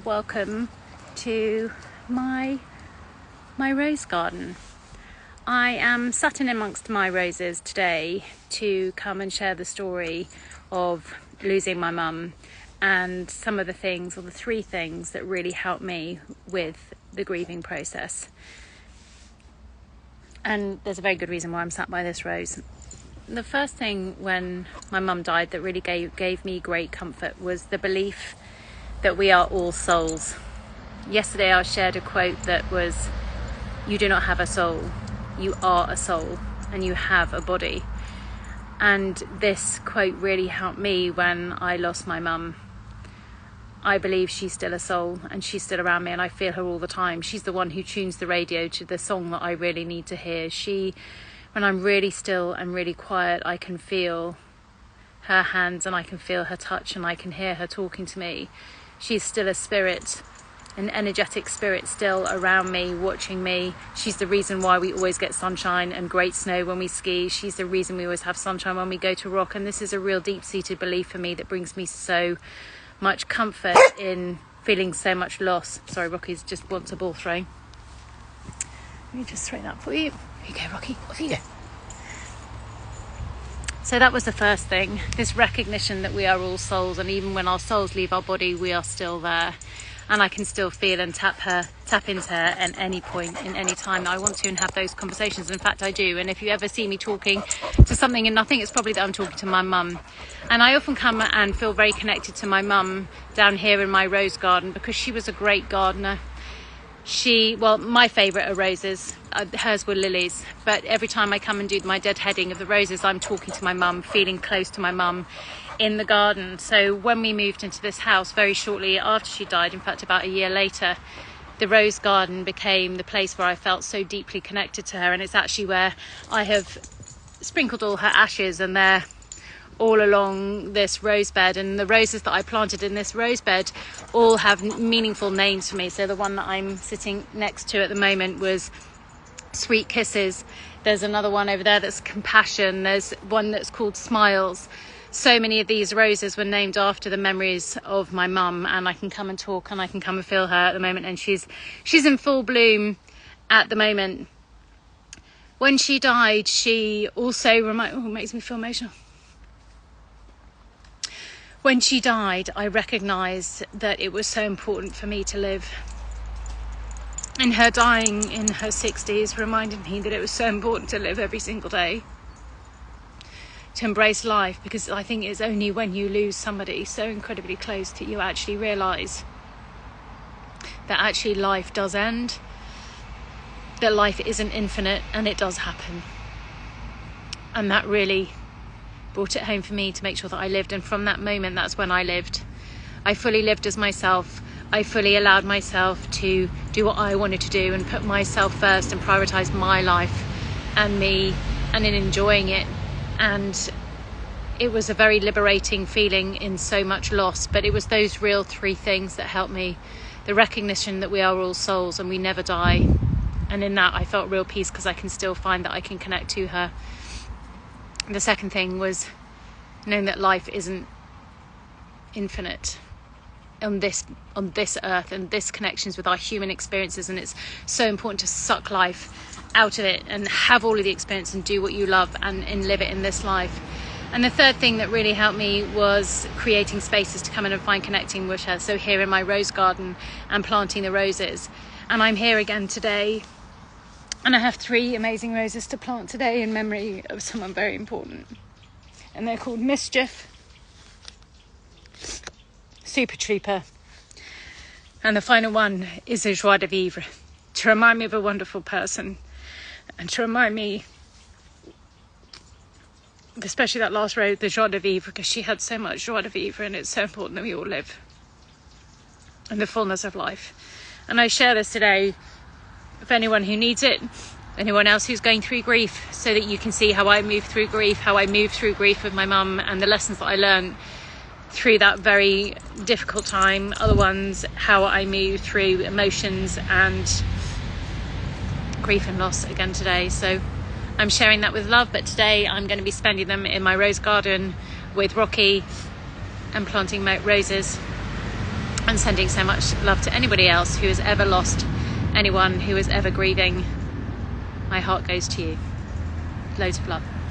Welcome to my rose garden. I am sat in amongst my roses today to come and share the story of losing my mum and some of the things, or the three things that really helped me with the grieving process. And there's a very good reason why I'm sat by this rose. The first thing when my mum died that really gave me great comfort was the belief that we are all souls. Yesterday I shared a quote that was, "You do not have a soul, you are a soul, and you have a body." And this quote really helped me when I lost my mum. I believe she's still a soul and she's still around me, and I feel her all the time. She's the one who tunes the radio to the song that I really need to hear. When I'm really still and really quiet, I can feel her hands and I can feel her touch and I can hear her talking to me. She's still a spirit, an energetic spirit still around me, watching me. She's the reason why we always get sunshine and great snow when we ski. She's the reason we always have sunshine when we go to rock. And this is a real deep-seated belief for me that brings me so much comfort in feeling so much loss. Sorry, Rocky's just wants a ball thrown. Let me just throw that for you. Here you go, Rocky. Off you go. So that was the first thing, this recognition that we are all souls, and even when our souls leave our body, we are still there. And I can still feel and tap into her at any point, in any time I want to, and have those conversations. In fact, I do. And if you ever see me talking to something and nothing, it's probably that I'm talking to my mum. And I often come and feel very connected to my mum down here in my rose garden, because she was a great gardener. My favourite are roses. Hers were lilies. But every time I come and do my deadheading of the roses, I'm talking to my mum, feeling close to my mum in the garden. So when we moved into this house very shortly after she died, in fact about a year later, the rose garden became the place where I felt so deeply connected to her. And it's actually where I have sprinkled all her ashes, and they're all along this rose bed. And the roses that I planted in this rose bed all have meaningful names for me. So the one that I'm sitting next to at the moment was Sweet Kisses. There's another one over there that's Compassion. There's one that's called Smiles. So many of these roses were named after the memories of my mum, and I can come and talk and I can come and feel her at the moment, and she's in full bloom at the moment. When she died, she also makes me feel emotional. When she died, I recognised that it was so important for me to live. And her dying in her 60s reminded me that it was so important to live every single day, to embrace life, because I think it's only when you lose somebody so incredibly close that you actually realise that actually life does end, that life isn't infinite, and it does happen. And that really brought it home for me to make sure that I lived. And from that moment, that's when I lived. I fully lived as myself. I fully allowed myself to do what I wanted to do and put myself first and prioritise my life and me, and in enjoying it. And it was a very liberating feeling in so much loss, but it was those real three things that helped me. The recognition that we are all souls and we never die. And in that I felt real peace, because I can still find that I can connect to her. The second thing was knowing that life isn't infinite on this earth, and this connections with our human experiences, and it's so important to suck life out of it and have all of the experience and do what you love and live it in this life. And the third thing that really helped me was creating spaces to come in and find connecting with her. So here in my rose garden and planting the roses, and I'm here again today. And I have 3 amazing roses to plant today in memory of someone very important. And they're called Mischief, Super Trooper, and the final one is a Joie de Vivre, to remind me of a wonderful person, and to remind me, especially that last rose, the Joie de Vivre, because she had so much Joie de Vivre, and it's so important that we all live in the fullness of life. And I share this today for anyone who needs it, anyone else who's going through grief, so that you can see how I moved through grief, with my mum, and the lessons that I learned through that very difficult time. Other ones, how I moved through emotions and grief and loss again today. So I'm sharing that with love, but today I'm going to be spending them in my rose garden with Rocky and planting roses and sending so much love to anybody else who has ever lost anyone, who is ever grieving. My heart goes to you. Loads of love.